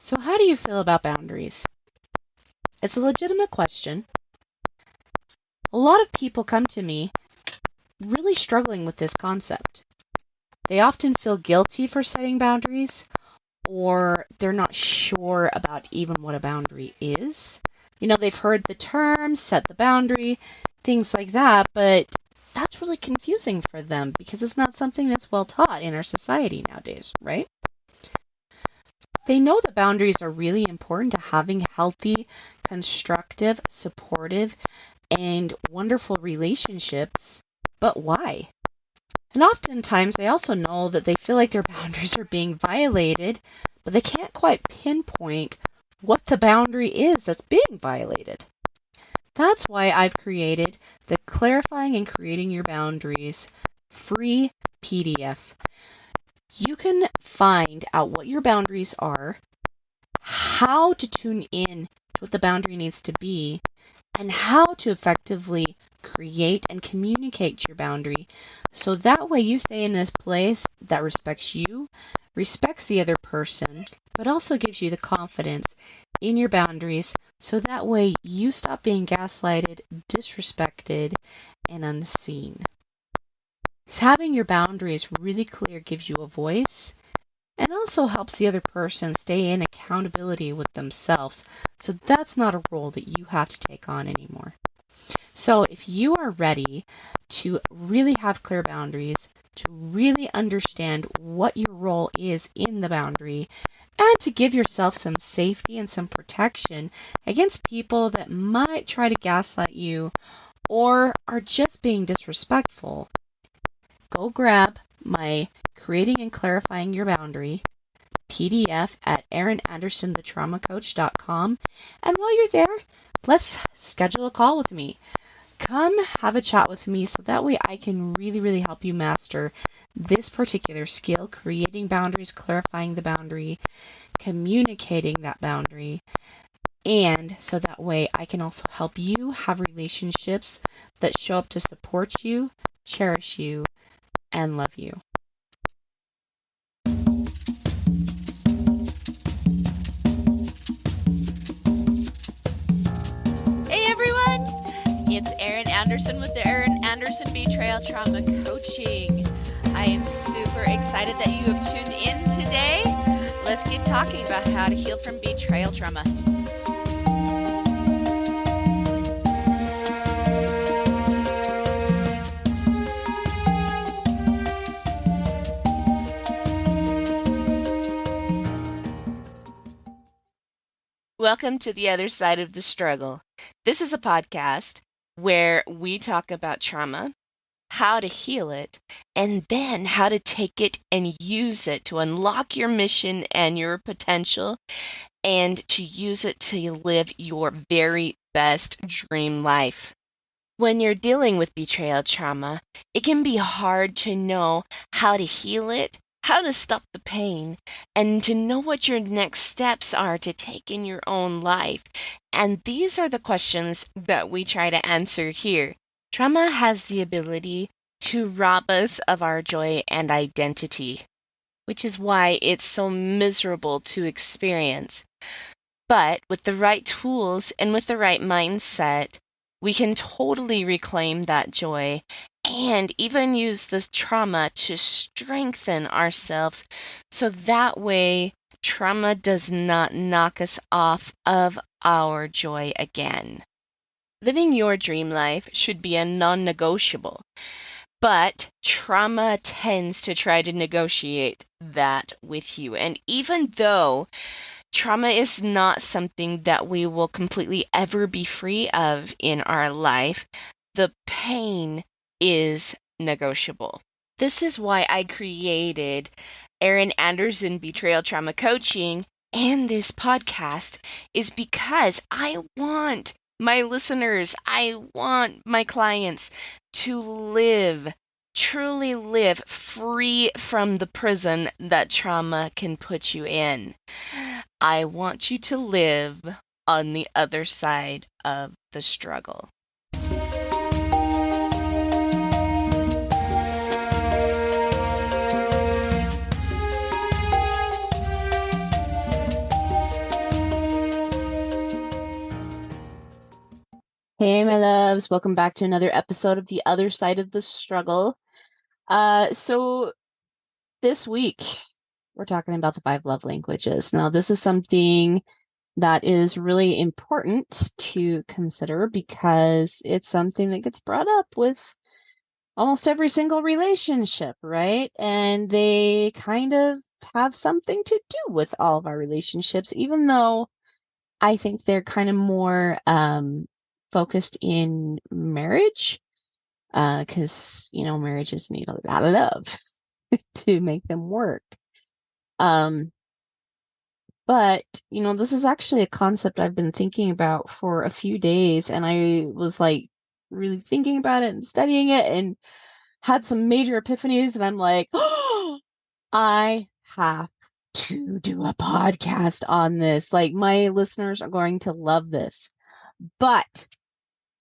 So how do you feel about boundaries? It's a legitimate question. A lot of people come to me really struggling with this concept. They often feel guilty for setting boundaries, or they're not sure about even what a boundary is. They've heard the term, set the boundary, things like that, but that's really confusing for them because it's not something that's well taught in our society nowadays, right? They know that boundaries are really important to having healthy, constructive, supportive, and wonderful relationships, but why? And oftentimes they also know that they feel like their boundaries are being violated, but they can't quite pinpoint what the boundary is that's being violated. That's why I've created the Clarifying and Creating Your Boundaries free PDF. You can find out what your boundaries are, how to tune in to what the boundary needs to be, and how to effectively create and communicate your boundary so that way you stay in this place that respects you, respects the other person, but also gives you the confidence in your boundaries so that way you stop being gaslighted, disrespected, and unseen. Having your boundaries really clear gives you a voice and also helps the other person stay in accountability with themselves. So that's not a role that you have to take on anymore. So if you are ready to really have clear boundaries, to really understand what your role is in the boundary, and to give yourself some safety and some protection against people that might try to gaslight you or are just being disrespectful, go grab my Creating and Clarifying Your Boundary PDF at erinandersonthetraumacoach.com. And while you're there, let's schedule a call with me. Come have a chat with me so that way I can really, really help you master this particular skill, creating boundaries, clarifying the boundary, communicating that boundary, and so that way I can also help you have relationships that show up to support you, cherish you, and love you. Hey everyone, it's Erin Anderson with the Erin Anderson Betrayal Trauma Coaching. I am super excited that you have tuned in today. Let's get talking about how to heal from betrayal trauma. Welcome to the other side of the struggle. This is a podcast where we talk about trauma, how to heal it, and then how to take it and use it to unlock your mission and your potential, and to use it to live your very best dream life. When you're dealing with betrayal trauma, it can be hard to know how to heal it, how to stop the pain, and to know what your next steps are to take in your own life. And these are the questions that we try to answer here. Trauma has the ability to rob us of our joy and identity, which is why it's so miserable to experience. But with the right tools and with the right mindset, we can totally reclaim that joy and even use this trauma to strengthen ourselves so that way trauma does not knock us off of our joy again. Living your dream life should be a non-negotiable, but trauma tends to try to negotiate that with you. And even though trauma is not something that we will completely ever be free of in our life, the pain is negotiable. This is why I created Erin Anderson Betrayal Trauma Coaching and this podcast, is because I want my listeners, I want my clients to live, truly live free from the prison that trauma can put you in. I want you to live on the other side of the struggle. loves. Welcome back to another episode of The Other Side of the Struggle. So this week, we're talking about the 5 love languages. Now, this is something that is really important to consider because it's something that gets brought up with almost every single relationship, right? And they kind of have something to do with all of our relationships, even though I think they're kind of more focused in marriage, because marriages need a lot of love to make them work. But this is actually a concept I've been thinking about for a few days, and I was like really thinking about it and studying it, and had some major epiphanies, and I'm like, oh, I have to do a podcast on this. Like, my listeners are going to love this. But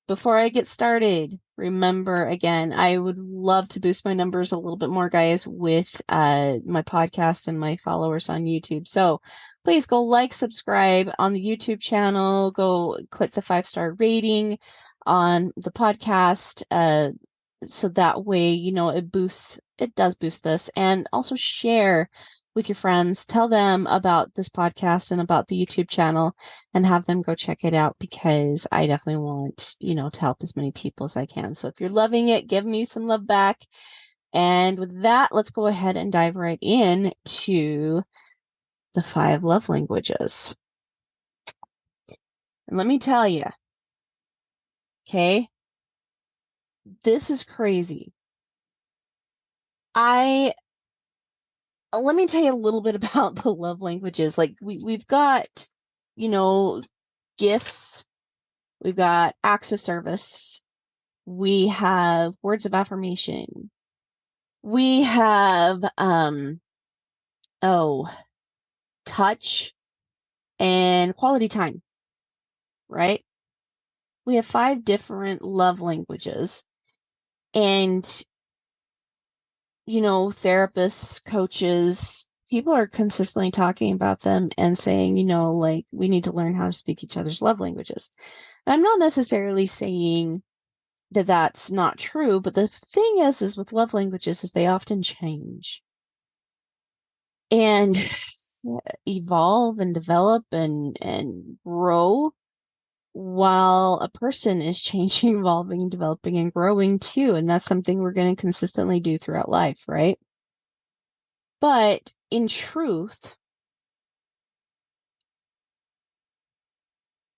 before I get started, remember again, I would love to boost my numbers a little bit more, guys, with my podcast and my followers on YouTube. So please go like, subscribe on the YouTube channel. Go click the 5-star rating on the podcast. So that way, it does boost this. And also share with your friends. Tell them about this podcast and about the YouTube channel and have them go check it out, because I definitely want, to help as many people as I can. So if you're loving it, give me some love back. And with that, let's go ahead and dive right in to the 5 love languages. And let me tell you, okay, this is crazy. Let me tell you a little bit about the love languages. Like we've got, gifts, we've got acts of service, we have words of affirmation, we have touch and quality time, right? We have 5 different love languages, and therapists, coaches, people are consistently talking about them and saying, like, we need to learn how to speak each other's love languages. And I'm not necessarily saying that that's not true, but the thing is with love languages is they often change and evolve and develop and grow, while a person is changing, evolving, developing, and growing too. And that's something we're going to consistently do throughout life, right? But in truth,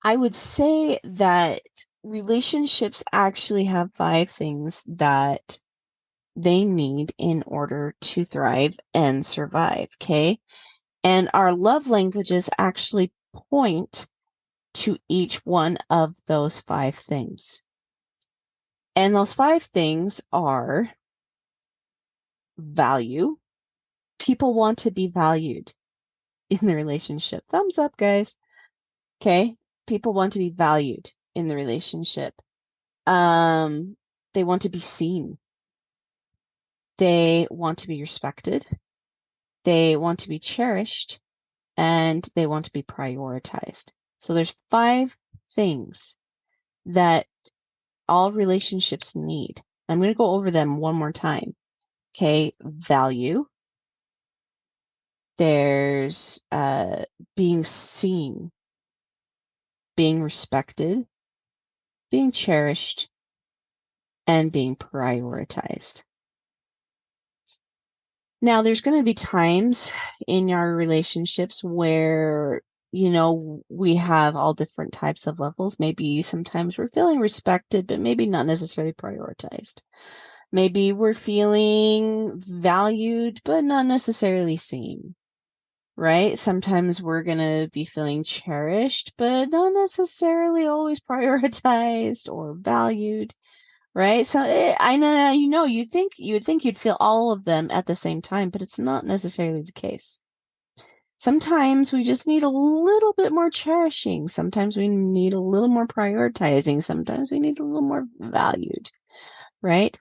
I would say that relationships actually have 5 things that they need in order to thrive and survive, okay? And our love languages actually point to each one of those 5 things. And those 5 things are value. People want to be valued in the relationship. Thumbs up, guys. Okay? People want to be valued in the relationship. They want to be seen. They want to be respected. They want to be cherished. And they want to be prioritized. So there's 5 things that all relationships need. I'm going to go over them one more time. Okay, value. There's being seen, being respected, being cherished, and being prioritized. Now, there's going to be times in our relationships where, we have all different types of levels. Maybe sometimes we're feeling respected, but maybe not necessarily prioritized. Maybe we're feeling valued, but not necessarily seen, right? Sometimes we're going to be feeling cherished, but not necessarily always prioritized or valued, right? So I know, you would think you'd feel all of them at the same time, but it's not necessarily the case. Sometimes we just need a little bit more cherishing. Sometimes we need a little more prioritizing. Sometimes we need a little more valued, right?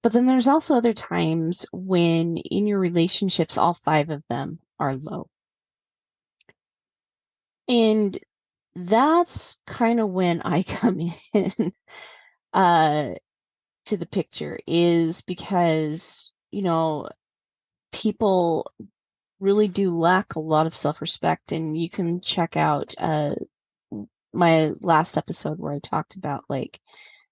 But then there's also other times when in your relationships, all 5 of them are low. And that's kind of when I come in. to the picture is because, people really do lack a lot of self-respect, and you can check out my last episode where I talked about like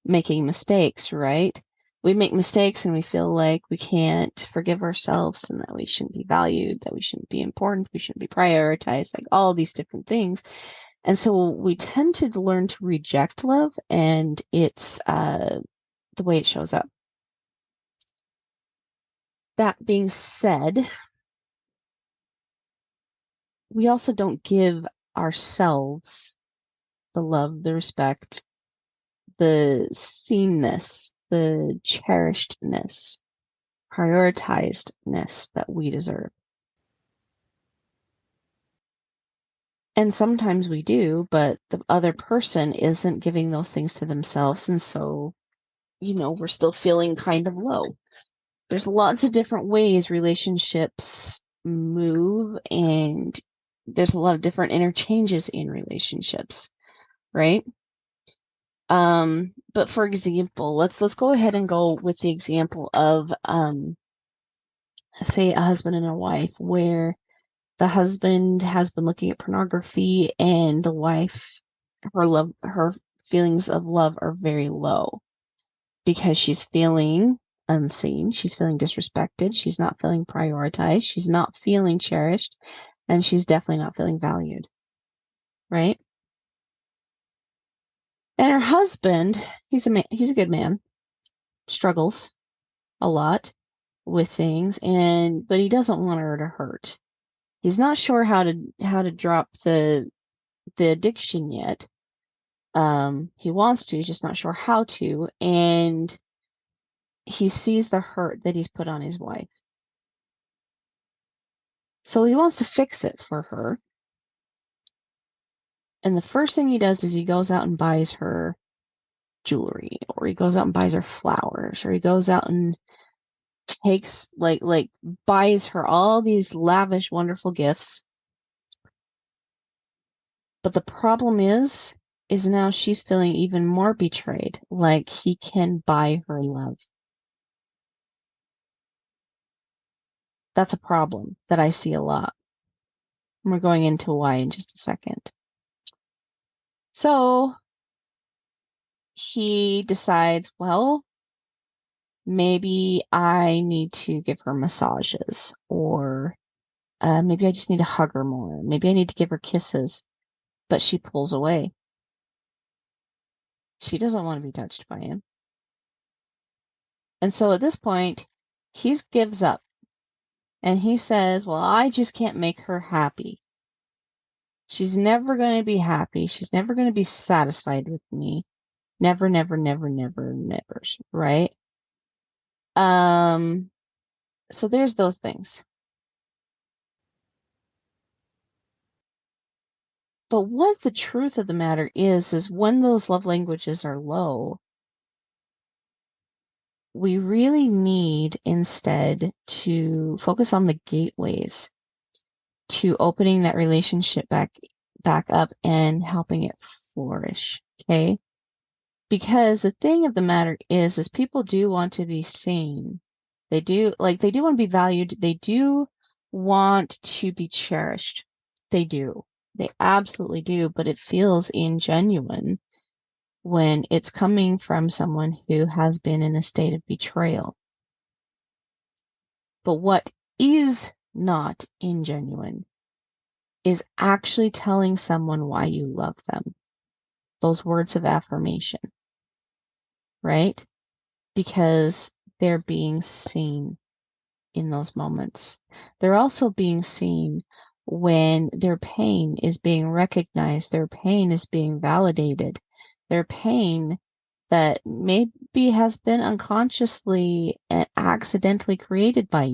making mistakes, right? We make mistakes and we feel like we can't forgive ourselves and that we shouldn't be valued, that we shouldn't be important, we shouldn't be prioritized, like all these different things. And so we tend to learn to reject love, and it's the way it shows up. That being said, we also don't give ourselves the love, the respect, the seenness, the cherishedness, prioritizedness that we deserve. And sometimes we do, but the other person isn't giving those things to themselves. And so, we're still feeling kind of low. There's lots of different ways relationships move, and there's a lot of different interchanges in relationships, right? But for example, let's go ahead and go with the example of say a husband and a wife, where the husband has been looking at pornography and the wife, her feelings of love are very low because she's feeling unseen, she's feeling disrespected, she's not feeling prioritized, she's not feeling cherished, and she's definitely not feeling valued, right? And her husband, he's a good man, struggles a lot with things, but he doesn't want her to hurt. He's not sure how to drop the addiction yet. He wants to, he's just not sure how to, and he sees the hurt that he's put on his wife. So he wants to fix it for her. And the first thing he does is he goes out and buys her jewelry, or he goes out and buys her flowers, or he goes out and takes like buys her all these lavish, wonderful gifts. But the problem is now she's feeling even more betrayed, like he can buy her love. That's a problem that I see a lot. And we're going into why in just a second. So he decides, well, maybe I need to give her massages, or maybe I just need to hug her more. Maybe I need to give her kisses. But she pulls away. She doesn't want to be touched by him. And so at this point, he gives up. And he says, well, I just can't make her happy. She's never going to be happy. She's never going to be satisfied with me. Never, never, never, never, never, right? So there's those things. But what the truth of the matter is when those love languages are low, we really need instead to focus on the gateways to opening that relationship back up and helping it flourish. Okay? Because the thing of the matter is people do want to be seen. They do want to be valued. They do want to be cherished. They do. They absolutely do, but it feels ingenuine when it's coming from someone who has been in a state of betrayal. But what is not ingenuine is actually telling someone why you love them. Those words of affirmation, right? Because they're being seen in those moments. They're also being seen when their pain is being recognized, their pain is being validated, their pain that maybe has been unconsciously and accidentally created by,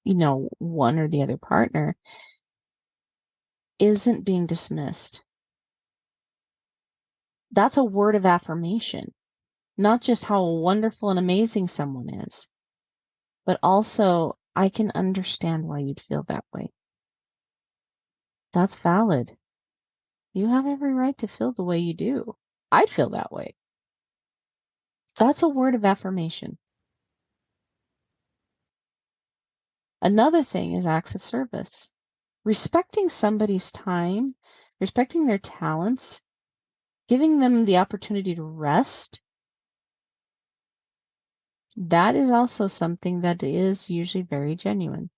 one or the other partner, isn't being dismissed. That's a word of affirmation, not just how wonderful and amazing someone is, but also, I can understand why you'd feel that way. That's valid. You have every right to feel the way you do. I'd feel that way. That's a word of affirmation. Another thing is acts of service. Respecting somebody's time, respecting their talents, giving them the opportunity to rest, that is also something that is usually very genuine.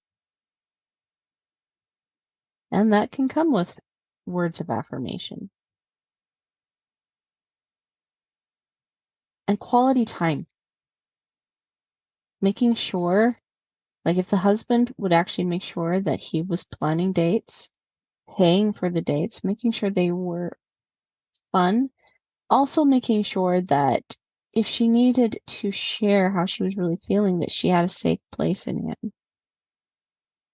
And that can come with words of affirmation. And quality time. Making sure, like if the husband would actually make sure that he was planning dates, paying for the dates, making sure they were fun, also making sure that if she needed to share how she was really feeling, that she had a safe place in him.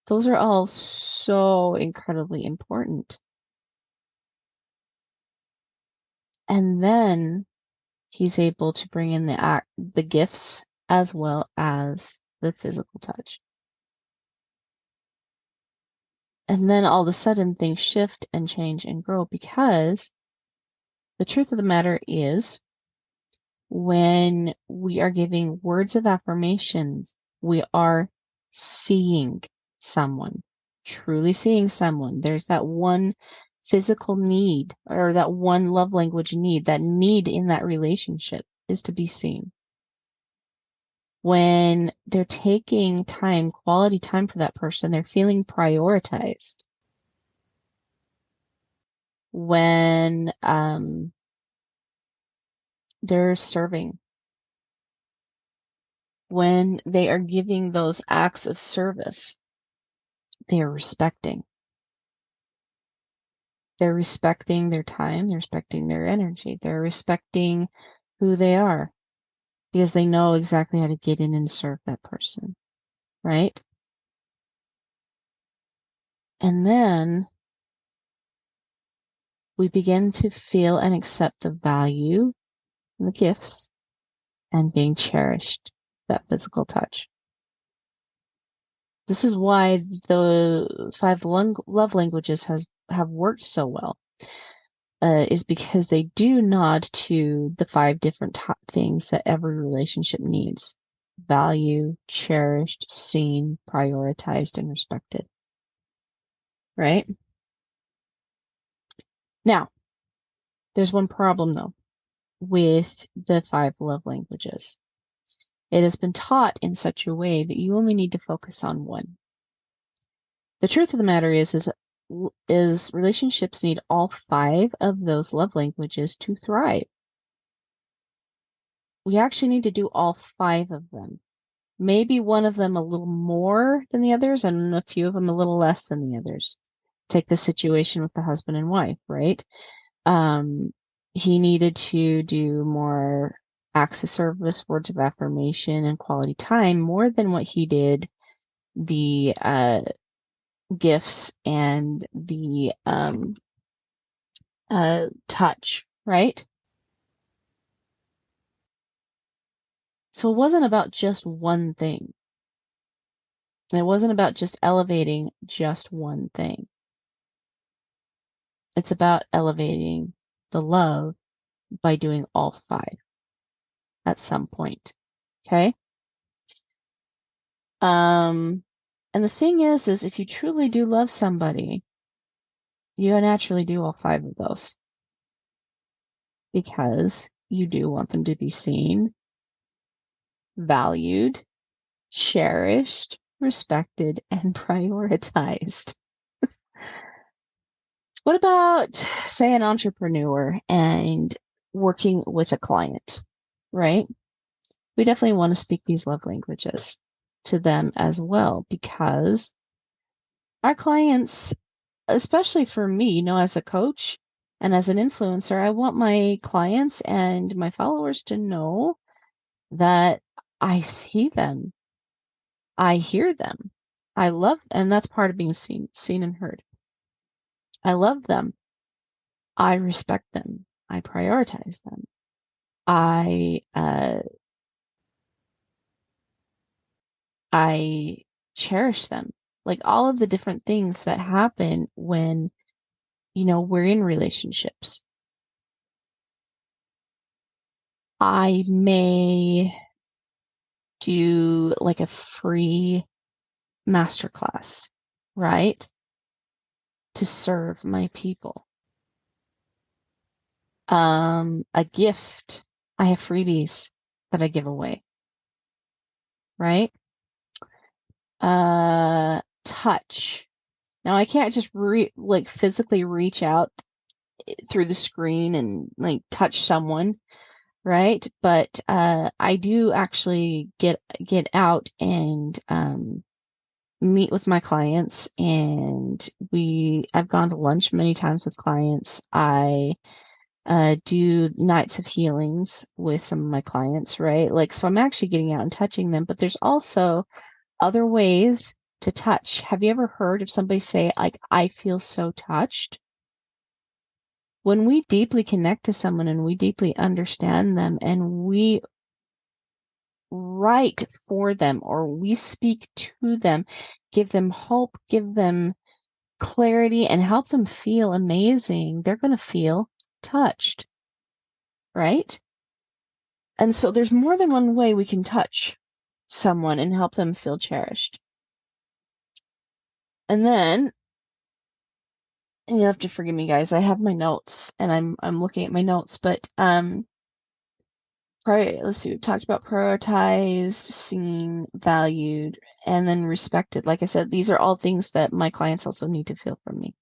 Those are all so incredibly important. And then he's able to bring in the gifts as well as the physical touch. And then all of a sudden things shift and change and grow, because the truth of the matter is, when we are giving words of affirmations, we are seeing someone, truly seeing someone. There's that one physical need, or that one love language need, that need in that relationship is to be seen. When they're taking time, quality time for that person, they're feeling prioritized. When they're serving, when they are giving those acts of service, they are respecting. They're respecting their time, they're respecting their energy, they're respecting who they are, because they know exactly how to get in and serve that person, right? And then we begin to feel and accept the value and the gifts and being cherished, that physical touch. This is why the 5 love languages have worked so well, is because they do nod to the 5 different things that every relationship needs: value, cherished, seen, prioritized, and respected. Right? Now, there's one problem though with the 5 love languages. It has been taught in such a way that you only need to focus on one. The truth of the matter is relationships need all 5 of those love languages to thrive. We actually need to do all 5 of them. Maybe one of them a little more than the others, and a few of them a little less than the others. Take the situation with the husband and wife, right? He needed to do more acts of service, words of affirmation, and quality time more than what he did the gifts and the touch, right? So it wasn't about just one thing. It wasn't about just elevating just one thing. It's about elevating the love by doing all 5 at some point. Okay? And the thing is if you truly do love somebody, you naturally do all 5 of those, because you do want them to be seen, valued, cherished, respected, and prioritized. What about, say, an entrepreneur and working with a client, right? We definitely want to speak these love languages to them as well, because our clients, especially for me, as a coach and as an influencer, I want my clients and my followers to know that I see them, I hear them, I love, and that's part of being seen and heard. I love them. I respect them. I prioritize them. I cherish them. Like all of the different things that happen when, we're in relationships. I may do like a free masterclass, right? To serve my people. A gift. I have freebies that I give away, right? Touch. Now I can't just physically reach out through the screen and like touch someone, right? But I do actually get out and meet with my clients, and I've gone to lunch many times with clients. I do nights of healings with some of my clients, right? Like, so I'm actually getting out and touching them, but there's also other ways to touch. Have you ever heard of somebody say, like, I feel so touched? When we deeply connect to someone and we deeply understand them and we write for them or we speak to them, give them hope, give them clarity, and help them feel amazing, they're going to feel touched, right? And so there's more than one way we can touch someone and help them feel cherished. And then, and you have to forgive me, guys, I have my notes and I'm looking at my notes, but let's see, we've talked about prioritized, seen, valued, and then respected. Like I said, these are all things that my clients also need to feel from me.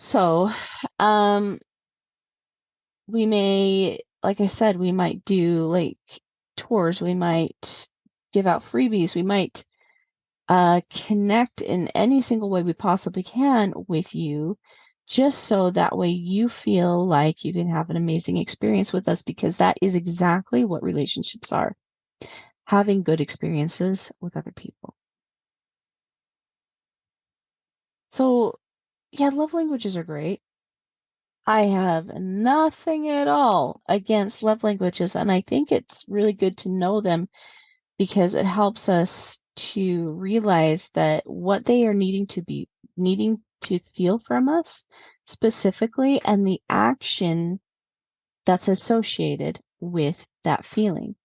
So, we may, like I said, we might do like tours, we might give out freebies, we might connect in any single way we possibly can with you, just so that way you feel like you can have an amazing experience with us, because that is exactly what relationships are. Having good experiences with other people. So, yeah, love languages are great. I have nothing at all against love languages, and I think it's really good to know them because it helps us to realize that what they are needing to feel from us specifically, and the action that's associated with that feeling,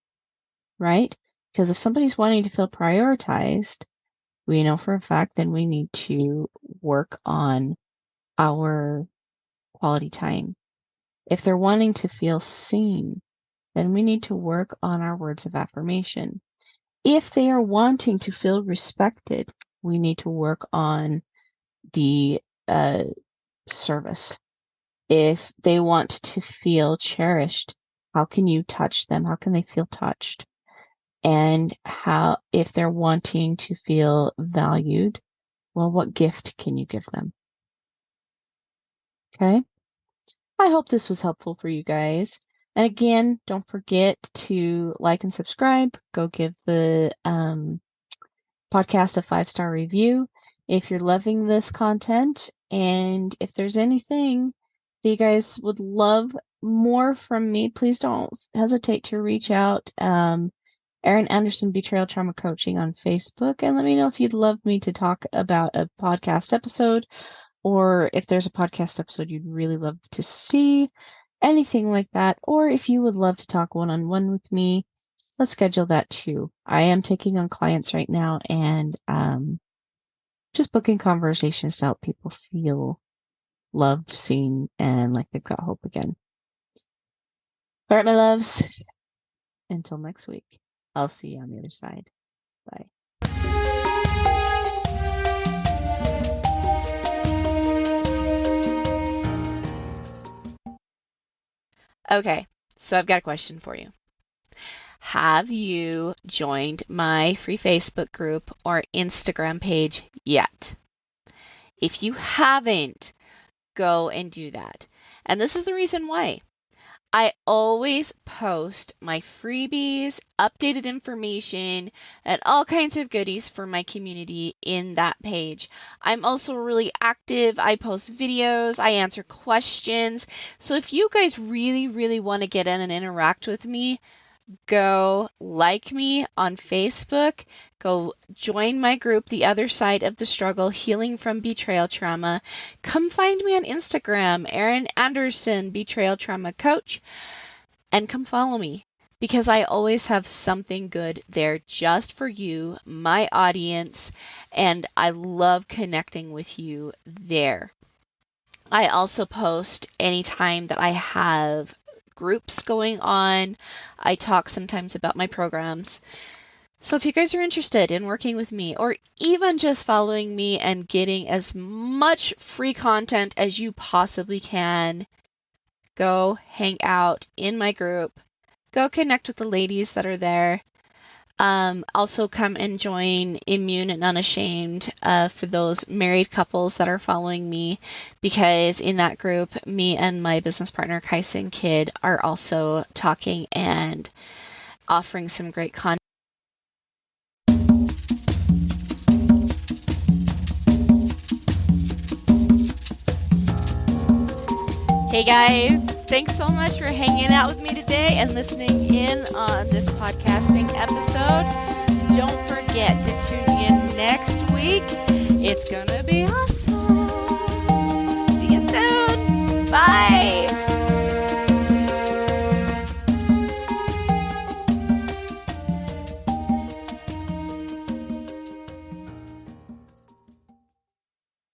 right? Because if somebody's wanting to feel prioritized, we know for a fact then we need to work on our quality time. If they're wanting to feel seen, then we need to work on our words of affirmation. If they are wanting to feel respected, we need to work on the service. If they want to feel cherished, how can you touch them? How can they feel touched? And if they're wanting to feel valued, well, what gift can you give them? Okay. I hope this was helpful for you guys. And again, don't forget to like and subscribe. Go give the podcast a 5-star review if you're loving this content. And if there's anything that you guys would love more from me, please don't hesitate to reach out. Erin Anderson Betrayal Trauma Coaching on Facebook, and let me know if you'd love me to talk about a podcast episode, or if there's a podcast episode you'd really love to see, anything like that, or if you would love to talk one-on-one with me, let's schedule that too. I am taking on clients right now and just booking conversations to help people feel loved, seen, and like they've got hope again. All right, my loves. Until next week, I'll see you on the other side. Bye. Okay, so I've got a question for you. Have you joined my free Facebook group or Instagram page yet? If you haven't, go and do that. And this is the reason why. I always post my freebies, updated information, and all kinds of goodies for my community in that page. I'm also really active. I post videos, I answer questions. So if you guys really, really want to get in and interact with me, go like me on Facebook. Go join my group, The Other Side of the Struggle, Healing from Betrayal Trauma. Come find me on Instagram, Erin Anderson, Betrayal Trauma Coach, and come follow me because I always have something good there just for you, my audience, and I love connecting with you there. I also post anytime that I have groups going on. I talk sometimes about my programs. So if you guys are interested in working with me or even just following me and getting as much free content as you possibly can, go hang out in my group. Go connect with the ladies that are there. Also come and join Immune and Unashamed for those married couples that are following me, because in that group, me and my business partner, Kyson Kidd, are also talking and offering some great content. Hey guys, thanks so much for hanging out with me today and listening in on this podcasting episode. Don't forget to tune in next week. It's gonna